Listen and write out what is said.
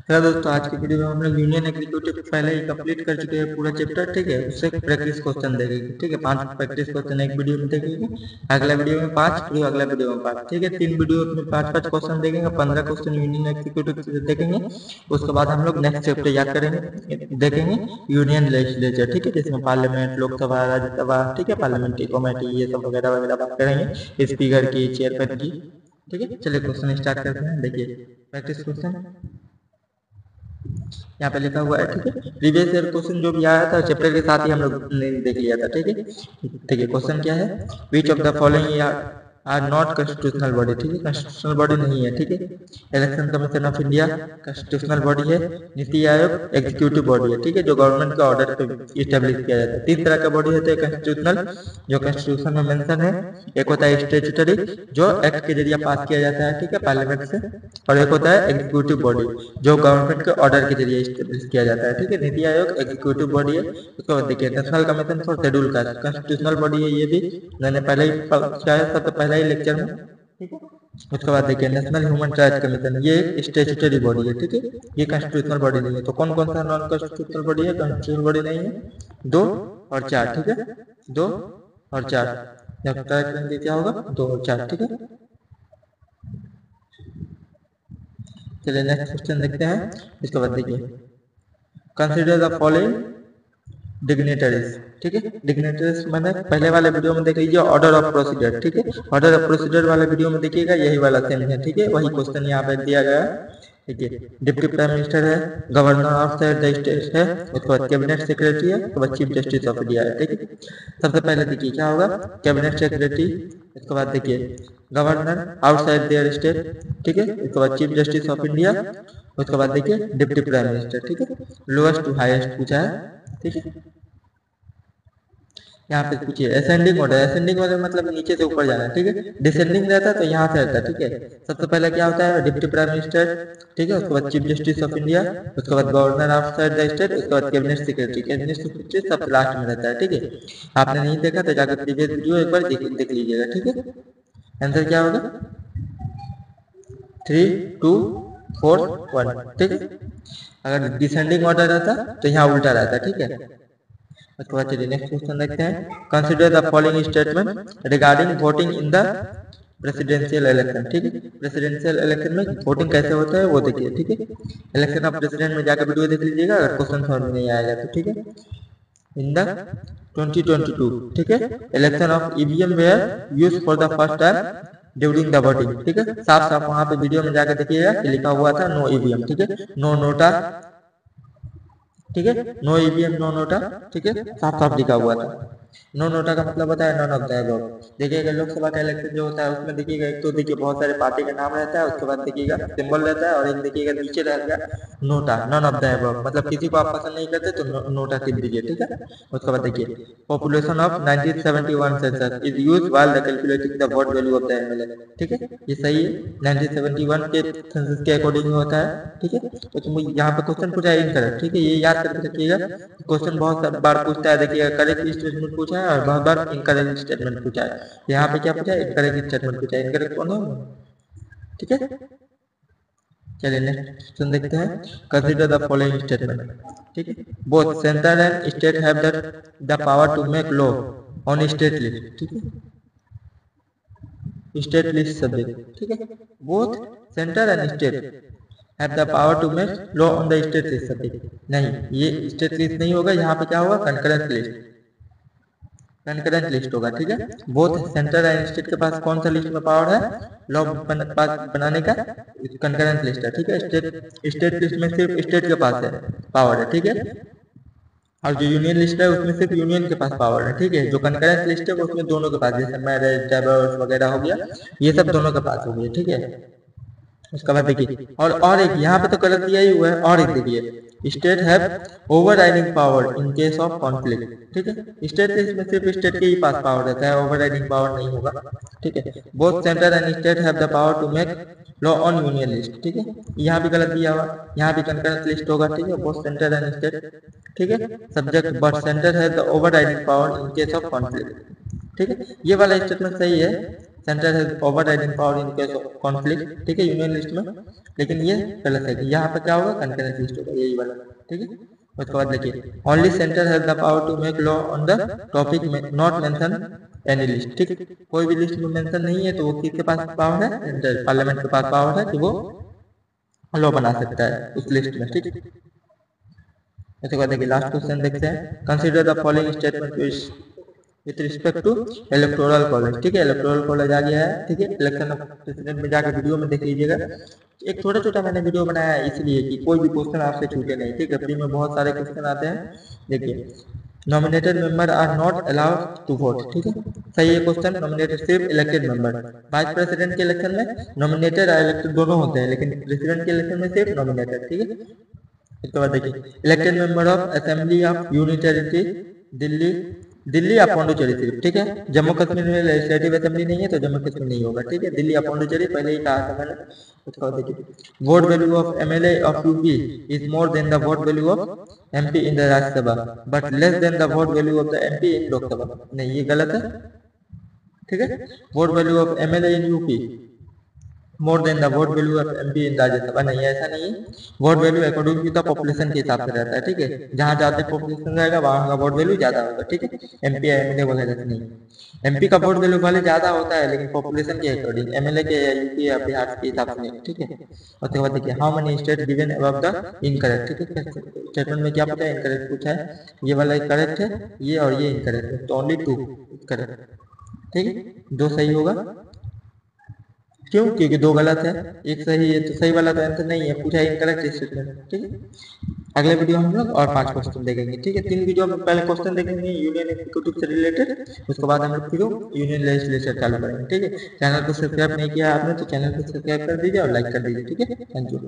Hello दोस्तों, आज की वीडियो में हम लोग यूनियन एग्जीक्यूटिव पहले ही कंप्लीट कर चुके हैं पूरा चैप्टर। ठीक है, उससे प्रैक्टिस क्वेश्चन देखेंगे। ठीक है, 5 प्रैक्टिस क्वेश्चन एक वीडियो में देखेंगे, अगला वीडियो में 5, फिर अगला वीडियो में 5। ठीक है, 3 वीडियो में 5-5 क्वेश्चन देखेंगे, 15 क्वेश्चन यूनियन एग्जीक्यूटिव देखेंगे। उसके बाद हम लोग नेक्स्ट चैप्टर याद करेंगे, देखेंगे यूनियन लेजिस्लेचर। ठीक है, जिसमें पार्लियामेंट, लोकसभा, राज्यसभा, ठीक है, पार्लियामेंट्री कमेटी, ये सब वगैरह वगैरह बात करेंगे, स्पीकर की, चेयरमैन की। ठीक है, चलिए क्वेश्चन स्टार्ट करते हैं। देखिए प्रैक्टिस क्वेश्चन यहाँ पे लिखा हुआ है। ठीक है, प्रीवियस ईयर क्वेश्चन जो भी आया था चैप्टर के साथ ही हम लोग ने देख लिया था। ठीक है, देखिए क्वेश्चन क्या है, which of the following are not constitutional body. ठीक है, कॉन्स्टिट्यूशनल बॉडी नहीं है। ठीक है, election commission of India constitutional body है, नीति आयोग एग्जीक्यूटिव बॉडी है। ठीक है, जो गवर्नमेंट के ऑर्डर पे इस्टेब्लिश किया जाता है। 3 तरह का बॉडी होता है कॉन्स्टिट्यूशनल, जो कॉन्स्टिट्यूशन में मेंशन है। एक होता है स्टैट्यूटरी, जो एक्ट के जरिए पास किया जाता है, ठीक है, पार्लियामेंट से। और एक होता है एग्जीक्यूटिव बॉडी, जो गवर्नमेंट के ऑर्डर के जरिए इस्टेब्लिश किया जाता है। ठीक है, नीति आयोग एग्जीक्यूटिव बॉडी है। उसके बाद देखिए national commission for schedule caste constitutional body है। ये भी मैंने पहले ही सबसे पहले ही लेक्चर में। ठीक है, उसके बाद देखिए नेशनल ह्यूमन राइट्स कमीशन, ये एक स्टैट्यूटरी बॉडी है। ठीक है, ये कॉन्स्टिट्यूशनल बॉडी नहीं है। तो कौन कौन सा नॉन कॉन्स्टिट्यूशनल बॉडी है, कॉन्स्टिट्यूशनल बॉडी नहीं है? 2 और 4। ठीक है, 2 और 4 क्या होगा, 2 और 4। ठीक है, चलिए नेक्स्ट क्वेश्चन देखते हैं। इसके बाद देखिए कंसीडर द फॉलोइंग डिग्नेटरीज। ठीक है, डिग्नेटरीज मैंने पहले वाले वीडियो में देख लीजिए, ऑर्डर ऑफ प्रोसीजर। ठीक है, ऑर्डर ऑफ प्रोसीजर वाले वीडियो में देखिएगा, यही वाला सेम है। ठीक है, वही क्वेश्चन यहाँ पे दिया गया है। देखिए डिप्टी प्राइम मिनिस्टर है, गवर्नर ऑफ द स्टेट है, उसके बाद कैबिनेट सेक्रेटरी है, उसके बाद चीफ जस्टिस ऑफ इंडिया है। ठीक है, सबसे पहले देखिए क्या होगा, कैबिनेट सेक्रेटरी। उसके बाद देखिए गवर्नर आउटसाइड देयर स्टेट। ठीक है, उसके बाद चीफ जस्टिस ऑफ इंडिया, उसके बाद देखिए डिप्टी प्राइम मिनिस्टर। ठीक है, लोएस्ट टू हाईएस्ट पूछा है। ठीक है, यहाँ पे पूछिए असेंडिंग ऑर्डर। असेंडिंग ऑर्डर मतलब नीचे से ऊपर जाना है। ठीक है, डिसेंडिंग रहता है तो यहाँ से रहता है। ठीक है, सबसे पहले क्या होता है, डिप्टी प्राइम मिनिस्टर। ठीक है, उसके बाद चीफ जस्टिस ऑफ इंडिया, उसके बाद गवर्नर ऑफ द स्टेट, उसके बाद कैबिनेट सेक्रेटरी। कैबिनेट सेक्रेटरी सब लास्ट में रहता है। ठीक है, आपने नहीं देखा तो जाकर प्रीवियस वीडियो एक बार देख लीजिएगा। ठीक है, आंसर क्या होगा, 3, 2, 4, 1। ठीक है, अगर डिसेंडिंग ऑर्डर रहता तो यहाँ उल्टा रहता। ठीक है, उसके बाद चलिए नेक्स्ट क्वेश्चन देखते हैं। Consider the following statement regarding voting in the presidential election. ठीक है, प्रेसिडेंशियल इलेक्शन में वोटिंग कैसे होता है वो देखिए। ठीक है, इलेक्शन ऑफ प्रेसिडेंट में जाकर वीडियो देख लीजिएगा अगर क्वेश्चन समझ में नहीं आएगा तो। ठीक है, इन द 2022, ठीक है, election of EVM were use for the first time during the voting. ठीक है, साफ साफ वहां पे वीडियो में जाकर देखिएगा कि लिखा हुआ था नो ईवीएम। ठीक है, नो नोटा। ठीक है, नो ईवीएम नो नोटा। ठीक है, साफ साफ लिखा हुआ था। नो नोटा का मतलब होता है नॉन ऑफ द अबव। देखिएगा लोकसभा का इलेक्शन जो होता है उसमें देखिएगा एक तो देखिए बहुत सारे पार्टी का नाम रहता है, उसके बाद देखिएगा सिंबल रहता है, और एक देखिएगा नीचे रहेगा NOTA, none of the above, मतलब किसी को आप पसंद नहीं करते तो नोटा टिप दीजिए। ठीक है, उसके बाद देखिए population of 1971 census is used while the calculating the vote value of the MLA. ठीक है, ये सही है, 1971 के सेंसस के अकॉर्डिंग होता है। ठीक है, तो यहाँ पे क्वेश्चन पूछा है इनकरेक्ट। ठीक है, ये याद करके रखिएगा, क्वेश्चन बहुत बार पूछता है। देखिए करेक्ट स्टेटमेंट पूछा है और बहुत बार इनकरेक्ट स्टेटमेंट पूछा है। यहाँ पे क्या पूछा है, इनकरेक्ट स्टेटमेंट पूछा है। इनकरेक्ट कौन है? ठीक है, चलिए नेक्स्ट क्वेश्चन देखते हैं। Consider the following statement. ठीक है, both central and state have the power to make law on state list. ठीक है, स्टेट लिस्ट सब्जेक्ट। ठीक है, both central and state have the power to make law on the state list subject. नहीं, ये state list नहीं होगा, यहाँ पे क्या होगा, कंकरेंट लिस्ट। कंकरेंट लिस्ट होगा। ठीक है, बोथ सेंट्रल एंड स्टेट के पास कौन सा लिस्ट में पावर है, लॉ बनाने का, कंकरेंट लिस्ट है। ठीक है, स्टेट लिस्ट में सिर्फ स्टेट के पास है पावर है। ठीक है, और जो यूनियन लिस्ट है उसमें सिर्फ यूनियन के पास पावर है। ठीक है, जो कंकरेंट लिस्ट है वो उसमें दोनों के पास, जैसे मैरिज डाइवोर्स वगैरह हो गया, ये सब दोनों के पास हो गया। ठीक है, उसके बाद देखिए और एक यहाँ पे तो गलत दिया ही हुआ है, और एक देखिए state have overriding power in case of conflict. ठीक है, स्टेट लिस्ट में सिर्फ स्टेट के ही पास पावर रहता है, ओवरराइडिंग पावर नहीं होगा। ठीक है, both central and state have the power to make law on union list. ठीक है, यहाँ भी गलत दिया हुआ, यहाँ भी कंकरेंट लिस्ट होगा। ठीक है, बोथ सेंट्रल एंड स्टेट। ठीक है, subject but central have the overriding power in case of conflict. ठीक है, ये वाला स्टेटमेंट सही है, सेंटर है over riding power in case of conflict, ठीक है, यूनियन लिस्ट में। लेकिन ये गलत है कि यहाँ पे क्या होगा, कंकरेंट लिस्ट होगा, यही वाला, ठीक है। उसके बाद देखिए only centre has the power to make law on the topic not mention any list, ठीक, कोई भी लिस्ट में मेंशन नहीं है तो वो किसके पास पावर है, पार्लियामेंट के पास पावर है कि वो लॉ बना सकता है उस लिस्ट में, ठीक। इसके बाद देखिए लास्ट क्वेश्चन देखते हैं, consider the following statement with respect to electoral college, ठीक है, इलेक्टोरल कॉलेज आ गया है, ठीक है, इलेक्शन ऑफ प्रेसिडेंट में जाकर वीडियो में देख लीजिएगा, एक छोटा छोटा मैंने वीडियो बनाया है इसलिए कि कोई भी क्वेश्चन आपसे छूटे नहीं, ठीक है, फ्री में बहुत सारे क्वेश्चन आते हैं। देखिए nominated member are not allowed to vote, ठीक है, सही है क्वेश्चन, नॉमिनेटेड सिर्फ इलेक्टेड मेंबर, वाइस प्रेसिडेंट के इलेक्शन में नॉमिनेटेड और इलेक्टेड दोनों होते हैं, लेकिन प्रेसिडेंट के इलेक्शन में सिर्फ नॉमिनेटेड, ठीक है। इसके बाद देखिए elected member of assembly of unitary Delhi या पौंडुचेरी सिर्फ, ठीक है, जम्मू कश्मीर में लेजिस्लेटिव असेंबली नहीं है तो जम्मू कश्मीर नहीं होगा, ठीक है, दिल्ली या पौंडुचेरी पहले ही कहा था मैंने। उसके बाद देखिए vote value of MLA of UP is more than the vote value of MP in the Rajya Sabha but less than the vote value of the MP in Lok Sabha, नहीं ये गलत है, ठीक है, vote value of MLA in UP more than the vote value of MP in Rajya Sabha, नहीं ऐसा नहीं है, vote value according to the population के हिसाब से रहता है, ठीक है, जहां ज्यादा पॉपुलेशन रहेगा वहां का वोट वैल्यू ज्यादा होगा, ठीक है, एमपी एमएलए वगैरह से नहीं, एमपी का वोट वैल्यू भले ज्यादा होता है लेकिन पॉपुलेशन के अकॉर्डिंग, एमएलए के या यूपी या बिहार के हिसाब से नहीं, ठीक है। उसके बाद देखिए how many state given above the incorrect, ठीक है, स्टेटमेंट में क्या पूछा है, इनकरेक्ट पूछा है, ये वाला करेक्ट है, ये और ये इनकरेक्ट है, तो ओनली 2 करेक्ट, ठीक है, 2 सही होगा, क्यों, क्योंकि 2 गलत है, एक सही है, तो सही वाला तो आंसर नहीं है, पूछा इनकरेक्ट स्टेटमेंट, ठीक है। अगले वीडियो हम लोग और 5 क्वेश्चन देखेंगे, ठीक है, 3 वीडियो में पहले क्वेश्चन देखेंगे यूनियन एग्जीक्यूटिव से रिलेटेड, उसके बाद हम लोग फिर यूनियन लेजिस्लेचर चालू करेंगे, ठीक है। चैनल को सब्सक्राइब नहीं किया आपने तो चैनल को सब्सक्राइब कर दीजिए और लाइक कर दीजिए, ठीक है, थैंक यू।